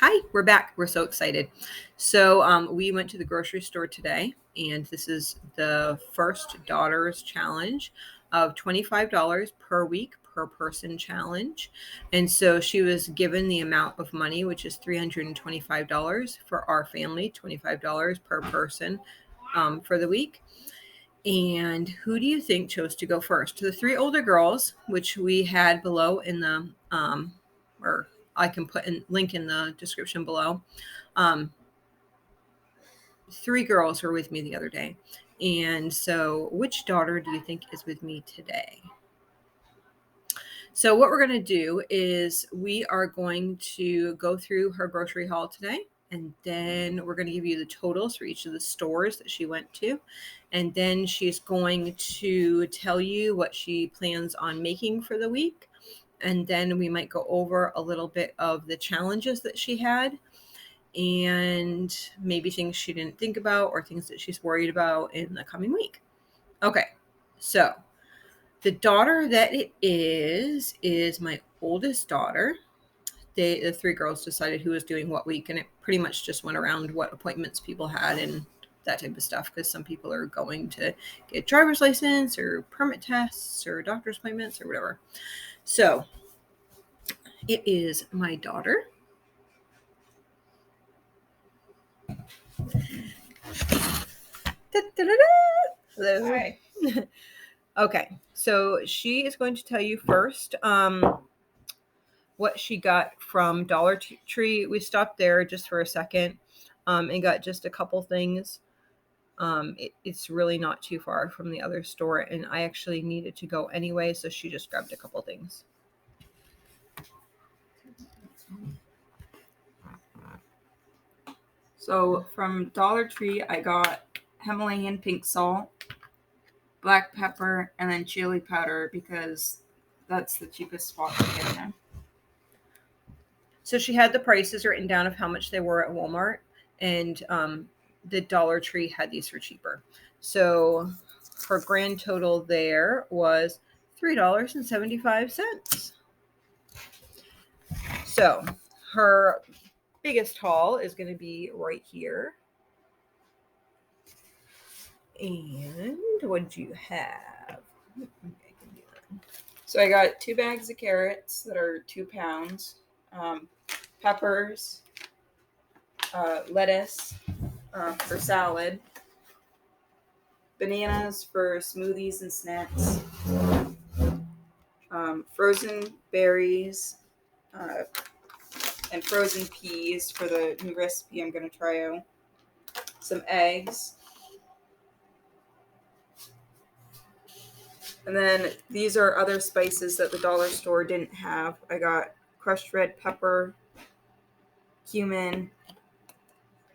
Hi, we're back. We're so excited. So we went to the grocery store today, and this is the first daughter's challenge of $25 per week per person challenge. And so she was given the amount of money, which is $325 for our family, $25 per person for the week. And who do you think chose to go first? The three older girls, which we had below in the or I can put a link in the description below. Um, three girls were with me the other day. And so, which daughter do you think is with me today? So, what we're going to do is we are going to go through her grocery haul today. And then we're going to give you the totals for each of the stores that she went to. And then she's going to tell you what she plans on making for the week. And then we might go over a little bit of the challenges that she had and maybe things she didn't think about or things that she's worried about in the coming week. Okay, so the daughter that it is my oldest daughter. The three girls decided who was doing what week, and it pretty much just went around what appointments people had and that type of stuff, because some people are going to get driver's license or permit tests or doctor's appointments or whatever. So it is my daughter. Hello. Hi. Okay, so she is going to tell you first what she got from Dollar Tree. We stopped there just for a second and got just a couple things. It's really not too far from the other store, and I actually needed to go anyway, so she just grabbed a couple things. So from Dollar Tree, I got Himalayan pink salt, black pepper, and then chili powder because that's the cheapest spot to get them. So she had the prices written down of how much they were at Walmart, and the Dollar Tree had these for cheaper. So her grand total there was $3.75. So her biggest haul is going to be right here. And what did you have? So I got 2 bags of carrots that are 2 pounds, peppers, lettuce for salad, bananas for smoothies and snacks, frozen berries, and frozen peas for the new recipe I'm going to try out, some eggs, and then these are other spices that the dollar store didn't have. I got crushed red pepper, cumin,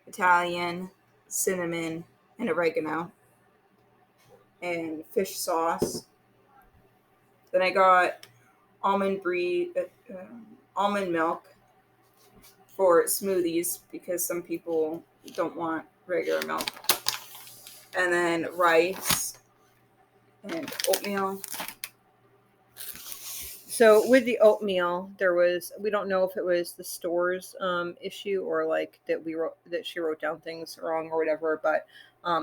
Italian, cinnamon, and oregano, and fish sauce. Then I got almond milk for smoothies because some people don't want regular milk. And then rice and oatmeal. So with the oatmeal, we don't know if it was the store's issue or like that she wrote down things wrong or whatever, but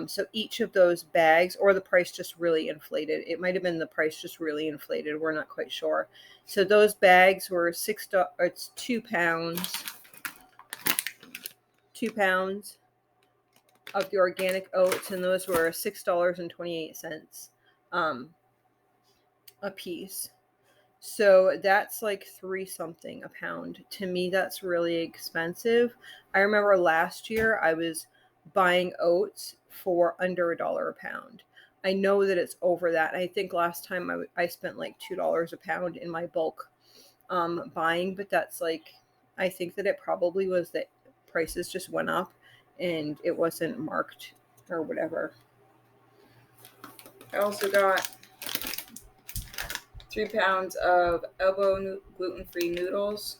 so each of those bags, or the price just really inflated. It might have been the price just really inflated. We're not quite sure. So those bags were $6. It's 2 pounds. 2 pounds of the organic oats, and those were $6.28 a piece. So that's like 3 something a pound. To me, that's really expensive. I remember last year I was buying oats for under $1 a pound. I know that it's over that. I think last time I spent like $2 a pound in my bulk buying, but that's like, I think that it probably was that prices just went up and it wasn't marked or whatever. I also got 3 pounds of elbow gluten-free noodles.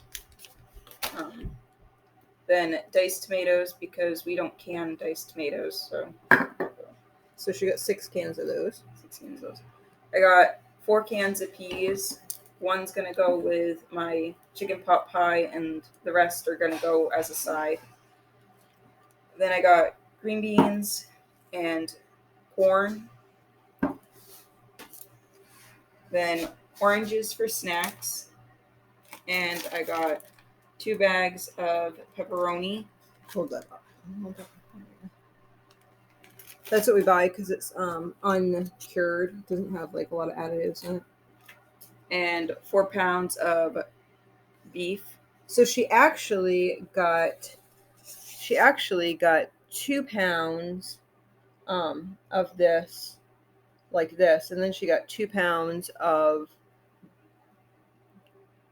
Then diced tomatoes because we don't can diced tomatoes. So she got 6 cans of those. 6 cans of those. I got 4 cans of peas, one's gonna go with my chicken pot pie, and the rest are gonna go as a side. Then I got green beans and corn. Then oranges for snacks, and I got 2 bags of pepperoni. Hold that up. That's what we buy because it's uncured. Doesn't have like a lot of additives in it. And 4 pounds of beef. So she actually got 2 pounds of this, like this, and then she got 2 pounds of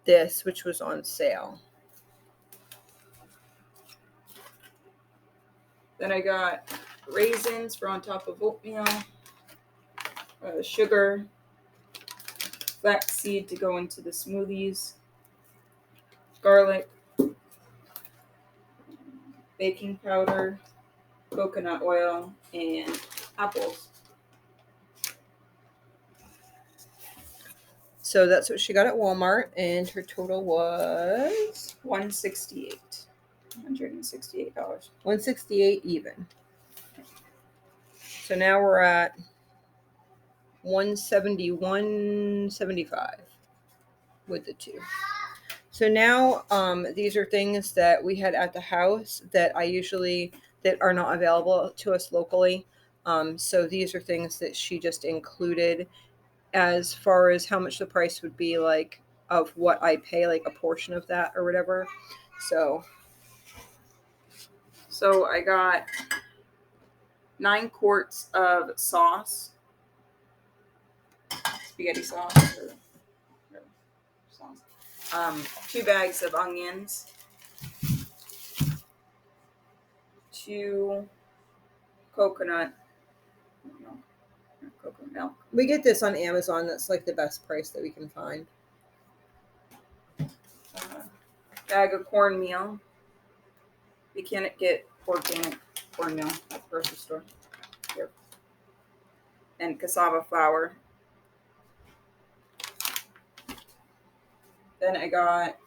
this, which was on sale. Then I got raisins for on top of oatmeal, sugar, flaxseed to go into the smoothies, garlic, baking powder, coconut oil, and apples. So that's what she got at Walmart, and her total was $168. $168 even. So now we're at 171.75 with the two. So now these are things that we had at the house that that are not available to us locally. So these are things that she just included as far as how much the price would be, like of what I pay, like a portion of that or whatever. So I got 9 quarts of sauce, spaghetti sauce, or sauce. 2 bags of onions, 2 coconut milk. Coconut milk. we get this on Amazon. That's like the best price that we can find. Bag of cornmeal. You can't get organic cornmeal at the grocery store. Here. And cassava flour. Then I got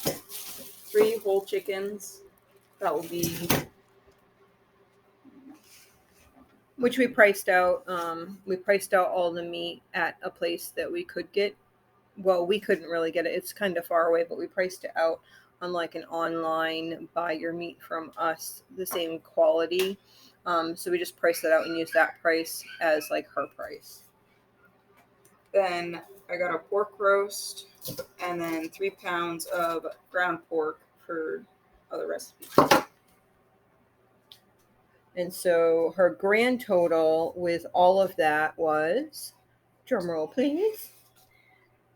3 whole chickens. That will be Which we priced out. We priced out all the meat at a place that we could get. Well, we couldn't really get it. It's kind of far away, but we priced it out on like an online buy your meat from us, the same quality. So we just priced it out and used that price as like her price. Then I got a pork roast, and then 3 pounds of ground pork for other recipes. And so her grand total with all of that was, drum roll please,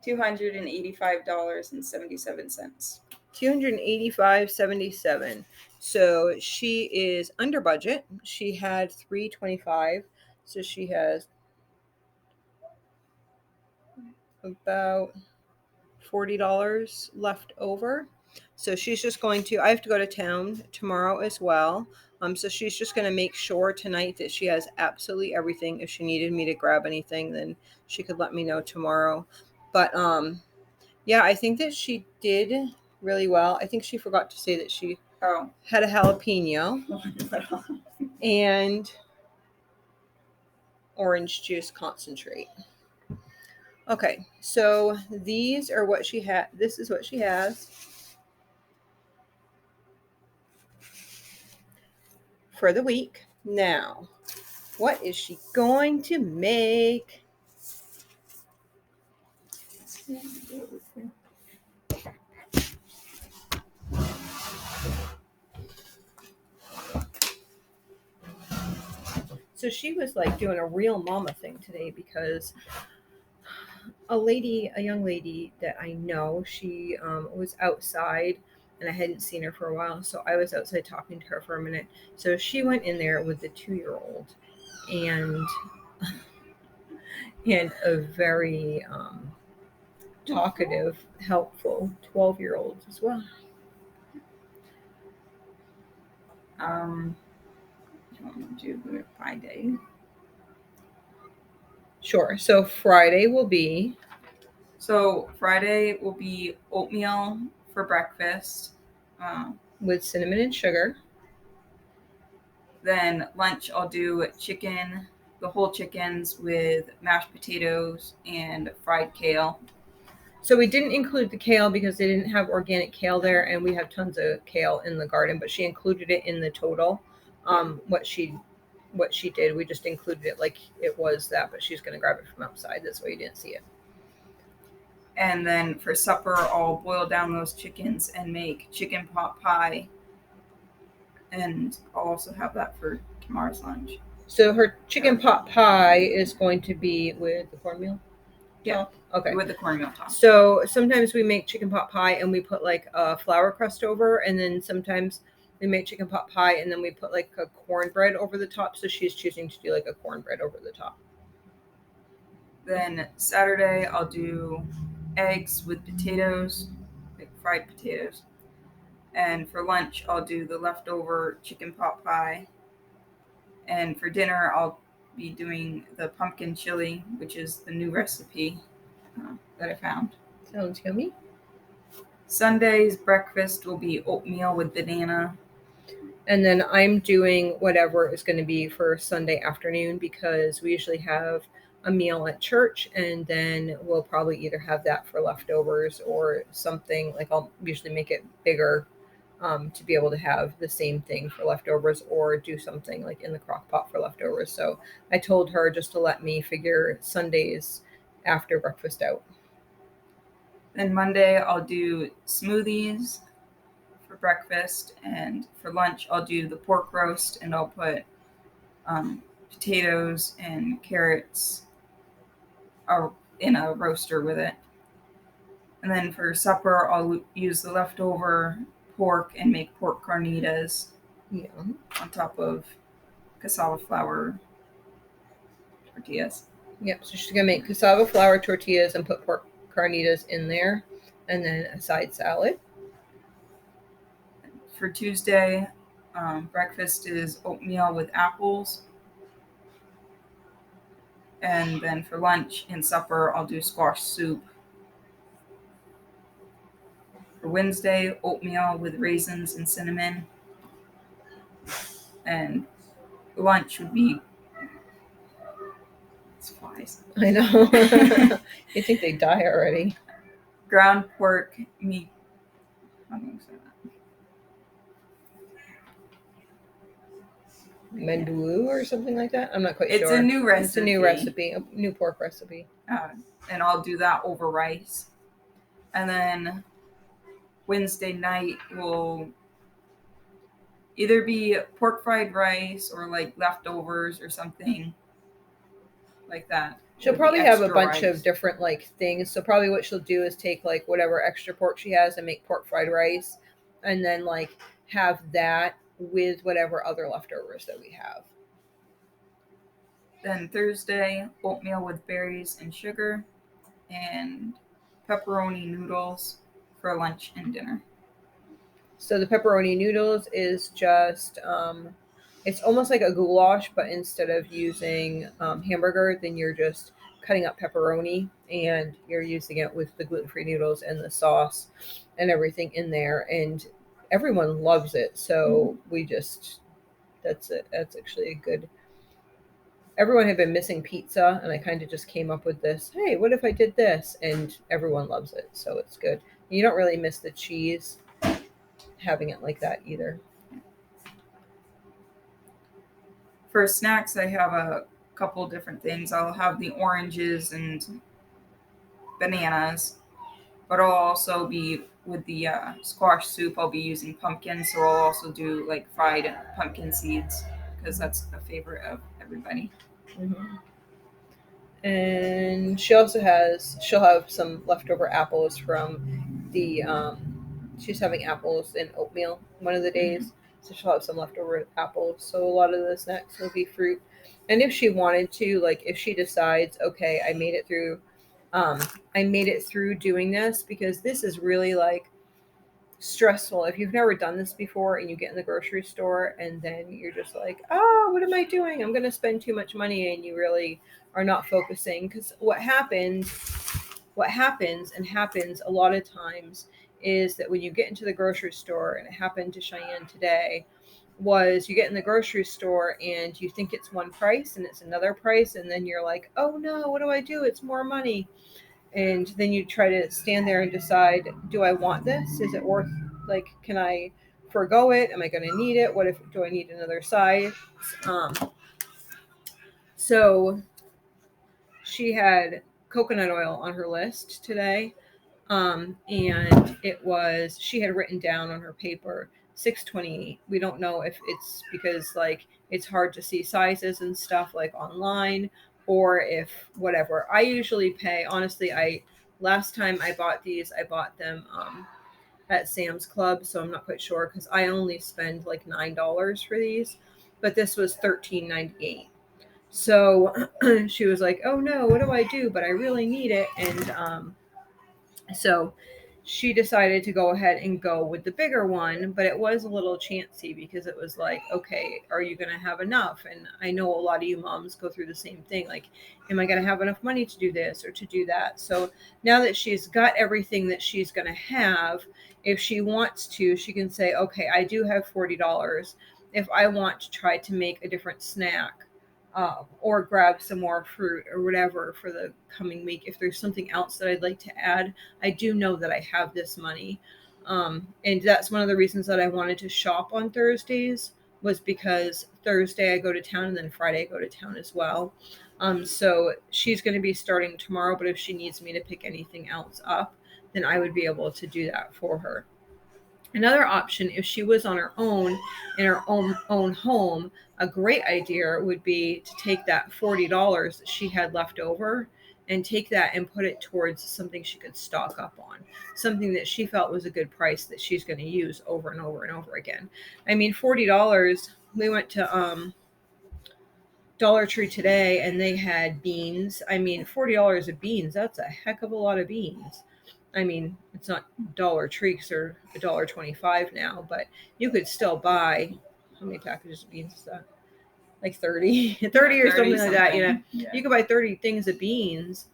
$285.77. $285.77. So she is under budget. She had $325, so she has about $40 left over. So she's just going to, I have to go to town tomorrow as well. So she's just going to make sure tonight that she has absolutely everything. If she needed me to grab anything, then she could let me know tomorrow. But yeah, I think that she did really well. I think she forgot to say that she had a jalapeno and orange juice concentrate. Okay, so these are what she had. This is what she has for the week. Now, what is she going to make? So she was like doing a real mama thing today because a young lady that I know, she was outside and I hadn't seen her for a while. So I was outside talking to her for a minute. So she went in there with the 2-year-old and a very talkative, helpful 12-year-old as well. Do you want me to do it Friday? Sure. So Friday will be So Friday will be oatmeal for breakfast. with cinnamon and sugar. Then lunch I'll do chicken, the whole chickens with mashed potatoes and fried kale. So we didn't include the kale because they didn't have organic kale there, and we have tons of kale in the garden. But she included it in the total. What she did, we just included it like it was that, but she's gonna grab it from outside. That's why you didn't see it. And then for supper, I'll boil down those chickens and make chicken pot pie. And I'll also have that for tomorrow's lunch. So her chicken pot pie is going to be with the cornmeal. Yeah. Okay. With the cornmeal top. So sometimes we make chicken pot pie and we put like a flour crust over, and then sometimes we make chicken pot pie and then we put like a cornbread over the top. So she's choosing to do like a cornbread over the top. Then Saturday, I'll do eggs with potatoes, like fried potatoes. And for lunch, I'll do the leftover chicken pot pie. And for dinner, I'll be doing the pumpkin chili, which is the new recipe that I found. Sounds yummy. Sunday's breakfast will be oatmeal with banana. And then I'm doing whatever is going to be for Sunday afternoon because we usually have a meal at church, and then we'll probably either have that for leftovers or something like I'll usually make it bigger to be able to have the same thing for leftovers, or do something like in the crock pot for leftovers. So I told her just to let me figure Sundays after breakfast out. Then Monday, I'll do smoothies for breakfast. And for lunch, I'll do the pork roast and I'll put potatoes and carrots in a roaster with it. And then for supper, I'll use the leftover pork and make pork carnitas Yeah. on top of cassava flour tortillas. Yep. So she's gonna make cassava flour tortillas and put pork carnitas in there, and then a side salad. For Tuesday, breakfast is oatmeal with apples. And then for lunch and supper, I'll do squash soup. For Wednesday, oatmeal with raisins and cinnamon. And lunch would be it's flies. I know. You think they die already? Ground pork meat. How do you say that? Mandou or something like that. I'm not quite It's sure. a new recipe. It's a new recipe, a new pork recipe. And I'll do that over rice. And then Wednesday night will either be pork fried rice or like leftovers or something like that. She'll with the probably have a extra bunch rice. of different like things. So probably what she'll do is take like whatever extra pork she has and make pork fried rice, and then like have that with whatever other leftovers that we have. Then Thursday, oatmeal with berries and sugar, and pepperoni noodles for lunch and dinner. So the pepperoni noodles is just it's almost like a goulash, but instead of using hamburger, then you're just cutting up pepperoni and you're using it with the gluten-free noodles and the sauce and everything in there, and everyone loves it. So we just that's it. That's actually a good. Everyone had been missing pizza, and I kind of just came up with this. Hey, what if I did this? And everyone loves it, so it's good. You don't really miss the cheese having it like that either. For snacks, I have a couple different things. I'll have the oranges and bananas, but I'll also be with the squash soup. I'll be using pumpkin, so I'll also do like fried pumpkin seeds because that's a favorite of everybody. Mm-hmm. And she'll have some leftover apples from the she's having apples and oatmeal one of the days, so she'll have some leftover apples. So a lot of the snacks will be fruit, and if she wanted to, like if she decides, okay, I made it through doing this, because this is really like stressful if you've never done this before and you get in the grocery store and then you're just like, oh, what am I doing? I'm going to spend too much money, and you really are not focusing, because what happens what happens, and happens a lot of times, is that when you get into the grocery store, and it happened to Cheyenne today, was you get in the grocery store and you think it's one price and it's another price, and then you're like, oh no, what do I do? It's more money. And then you try to stand there and decide, do I want this? Is it worth, like, can I forego it? Am I going to need it? What if, do I need another size? Um, so she had coconut oil on her list today. And it was, she had written down on her paper 628. We don't know if it's because like it's hard to see sizes and stuff like online, or if whatever. I usually pay, honestly, I last time I bought these, I bought them at Sam's Club, so I'm not quite sure because I only spend like $9 for these, but this was $13.98. So she was like, "Oh no, what do I do? But I really need it." And so she decided to go ahead and go with the bigger one, but it was a little chancy because it was like, okay, are you going to have enough? And I know a lot of you moms go through the same thing. Like, am I going to have enough money to do this or to do that? So now that she's got everything that she's going to have, if she wants to, she can say, okay, I do have $40. If I want to try to make a different snack, or grab some more fruit or whatever for the coming week, if there's something else that I'd like to add, I do know that I have this money. And that's one of the reasons that I wanted to shop on Thursdays, was because Thursday I go to town and then Friday I go to town as well. So she's going to be starting tomorrow, but if she needs me to pick anything else up, then I would be able to do that for her. Another option, if she was on her own in her own home, a great idea would be to take that $40 that she had left over and take that and put it towards something she could stock up on, something that she felt was a good price that she's going to use over and over and over again. I mean, $40. We went to Dollar Tree today and they had beans. I mean, $40 of beans, that's a heck of a lot of beans. I mean, it's not Dollar Trees or $1.25 now, but you could still buy, how many packages of beans is that? Like 30, 30 Yeah, or 30 something like that. something. Yeah. You could buy 30 things of beans,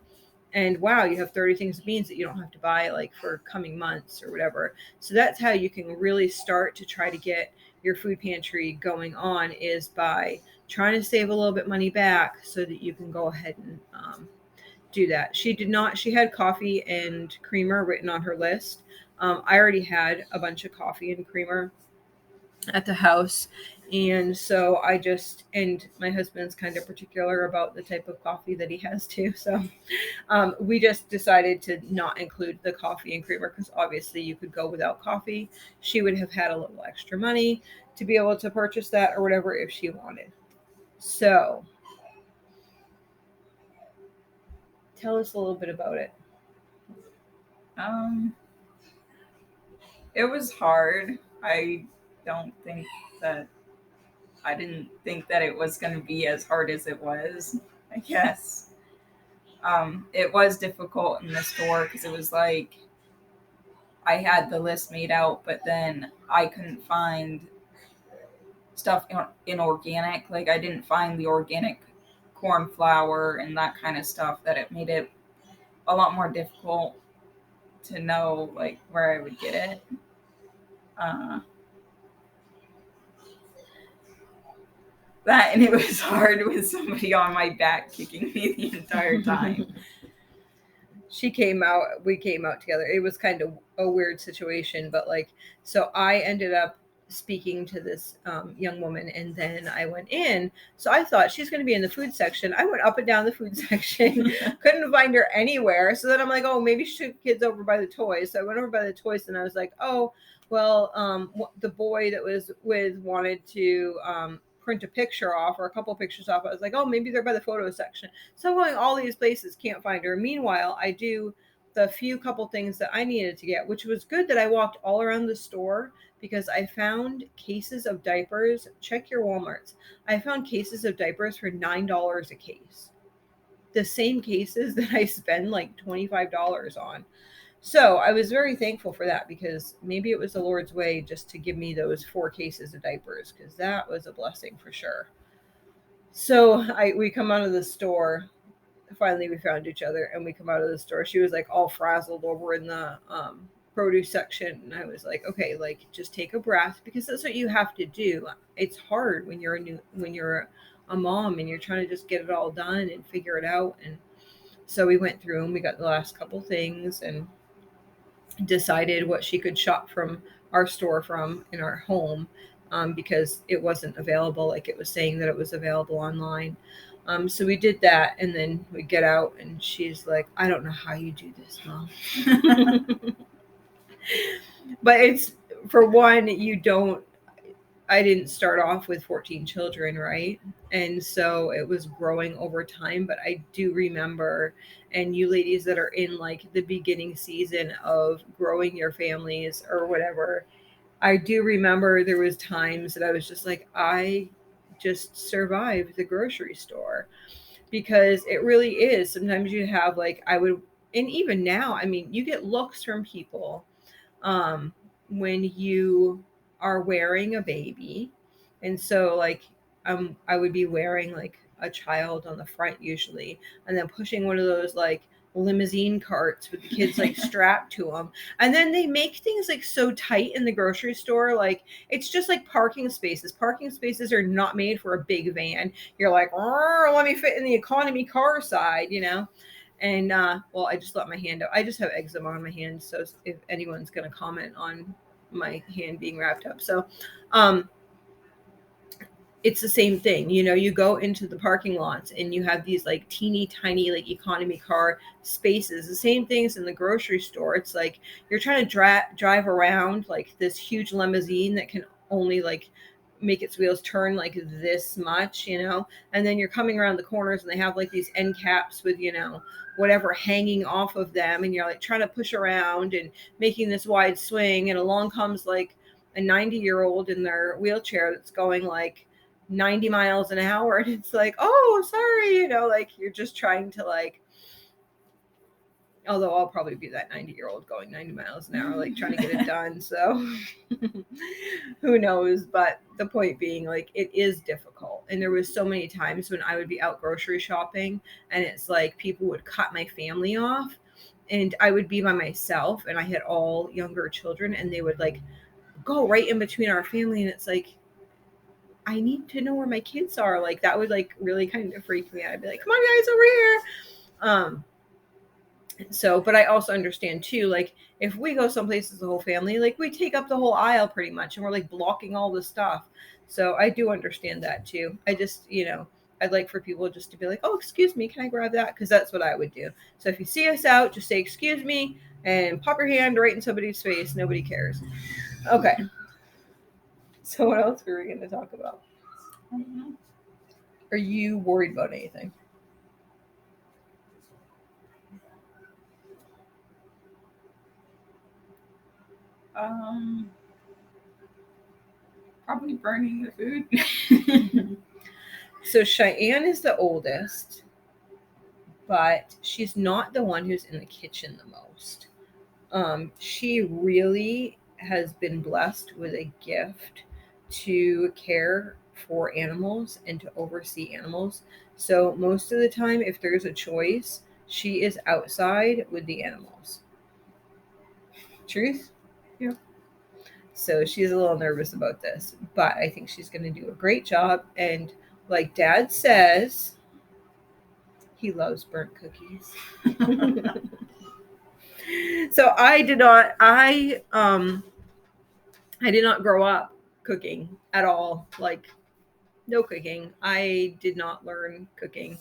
and wow, you have 30 things of beans that you don't have to buy like for coming months or whatever. So that's how you can really start to try to get your food pantry going on, is by trying to save a little bit money back so that you can go ahead and do that. She did not, she had coffee and creamer written on her list. I already had a bunch of coffee and creamer at the house. And so I just, and my husband's kind of particular about the type of coffee that he has too. So we just decided to not include the coffee and creamer because obviously you could go without coffee. She would have had a little extra money to be able to purchase that or whatever if she wanted. So tell us a little bit about it. Um, it was hard. Don't think that I didn't think that it was going to be as hard as it was. I guess. It was difficult in the store because it was like I had the list made out, but then I couldn't find stuff in organic. Like I didn't find the organic corn flour and that kind of stuff. That it made it a lot more difficult to know like where I would get it. Uh, that and it was hard with somebody on my back kicking me the entire time. She came out, we came out together. It was kind of a weird situation, but like, so I ended up speaking to this young woman, and then I went in. So I thought she's going to be in the food section. I went up and down the food section, couldn't find her anywhere. So then I'm like, oh, maybe she took kids over by the toys. So I went over by the toys, and I was like, oh, well, the boy that was with wanted to print a picture off or a couple pictures off. I was like, oh, maybe they're by the photo section. So I'm going all these places, can't find her. Meanwhile, I do the few couple things that I needed to get, which was good that I walked all around the store because I found cases of diapers. Check your Walmarts. I found cases of diapers for $9 a case. The same cases that I spend like $25 on. So I was very thankful for that because maybe it was the Lord's way just to give me those 4 cases of diapers, because that was a blessing for sure. So we come out of the store. finally we found each other and we come out of the store. She was like all frazzled over in the produce section, and I was like, okay, like just take a breath, because that's what you have to do. It's hard when you're a mom and you're trying to just get it all done and figure it out. And so we went through and we got the last couple things and decided what she could shop from our store from in our home, because it wasn't available like it was saying that it was available online. So we did that, and then we get out, and she's like, "I don't know how you do this, mom." But it's, for one, you don't. I didn't start off with 14 children, right? And so it was growing over time. But I do remember, and you ladies that are in like the beginning season of growing your families or whatever, I do remember there was times that I was just like, I just survived the grocery store, because it really is. Sometimes you have like, I would, and even now, I mean, you get looks from people um, when you are wearing a baby. And so, like, I would be wearing like a child on the front usually, and then pushing one of those like limousine carts with the kids like strapped to them. And then they make things like so tight in the grocery store. Like, it's just like parking spaces. Parking spaces are not made for a big van. You're like, let me fit in the economy car side, you know? And well, I just let my hand out. I just have eczema on my hand, so if anyone's going to comment on my hand being wrapped up, so um, it's the same thing. You know, you go into the parking lots and you have these like teeny tiny like economy car spaces. The same things in the grocery store. It's like you're trying to drive around like this huge limousine that can only like make its wheels turn like this much, you know, and then you're coming around the corners and they have like these end caps with, you know, whatever hanging off of them, and you're like trying to push around and making this wide swing, and along comes like a 90-year-old in their wheelchair that's going like 90 miles an hour, and it's like, oh, sorry, you know, like you're just trying to like, although I'll probably be that 90-year-old going 90 miles an hour, like trying to get it done. So who knows? But the point being, like, it is difficult. And there was so many times when I would be out grocery shopping and it's like people would cut my family off, and I would be by myself, and I had all younger children, and they would like go right in between our family, and it's like, I need to know where my kids are. Like, that would like really kind of freak me out. I'd be like, come on guys, over here. So, but I also understand too, like if we go someplace as a whole family, like we take up the whole aisle pretty much, and we're like blocking all the stuff. So I do understand that too. I just, you know, I'd like for people just to be like, oh, excuse me, can I grab that? Because that's what I would do. So if you see us out, just say excuse me and pop your hand right in somebody's face. Nobody cares. Okay. So what else were we going to talk about? Are you worried about anything? um, Probably burning the food. So Cheyenne is the oldest, but she's not the one who's in the kitchen the most. She really has been blessed with a gift to care for animals and to oversee animals. So most of the time, if there's a choice, she is outside with the animals. Truth? Yep. So she's a little nervous about this, but I think she's going to do a great job. And like Dad says, he loves burnt cookies. So I did not grow up cooking at all. Like, no cooking. I did not learn cooking.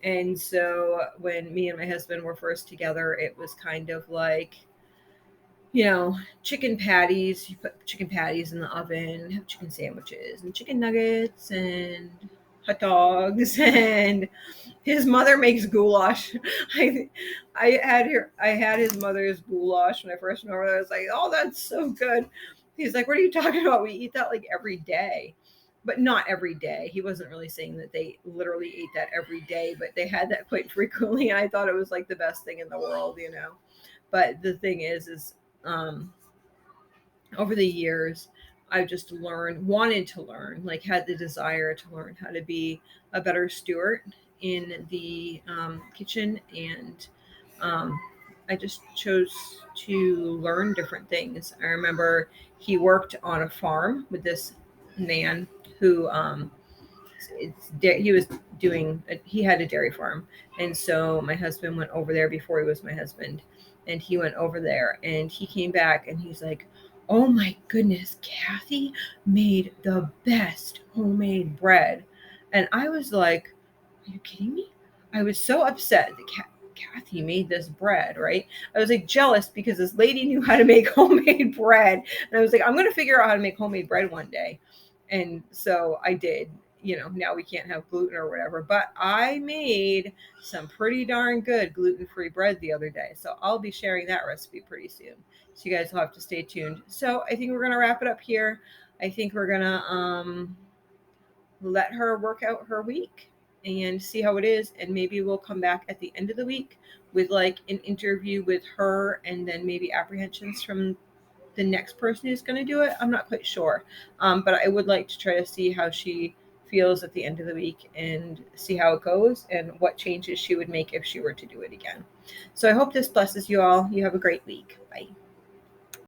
And so when me and my husband were first together, it was kind of like, you know, chicken patties. You put chicken patties in the oven, have chicken sandwiches and chicken nuggets and hot dogs. And his mother makes goulash. I I had his mother's goulash when I first went over there. I was like, oh, that's so good. He's like, what are you talking about? We eat that like every day. But not every day. He wasn't really saying that they literally ate that every day, but they had that quite frequently. And I thought it was like the best thing in the world, you know. But the thing is um, over the years, I've just learned, wanted to learn, like had the desire to learn how to be a better steward. in the kitchen, and um, I just chose to learn different things. I remember he worked on a farm with this man who he was doing he had a dairy farm, and so my husband went over there before he was my husband, and he went over there and he came back and he's like, oh my goodness, Kathy made the best homemade bread. And I was like, are you kidding me? I was so upset that Kathy made this bread, right? I was like jealous because this lady knew how to make homemade bread. And I was like, I'm going to figure out how to make homemade bread one day. And so I did. Now we can't have gluten or whatever, but I made some pretty darn good gluten-free bread the other day. So I'll be sharing that recipe pretty soon. So you guys will have to stay tuned. So I think we're going to wrap it up here. I think we're going to let her work out her week and see how it is. And maybe we'll come back at the end of the week with like an interview with her and then maybe apprehensions from the next person who's going to do it. I'm not quite sure. But I would like to try to see how she feels at the end of the week and see how it goes and what changes she would make if she were to do it again. So I hope this blesses you all. You have a great week. Bye.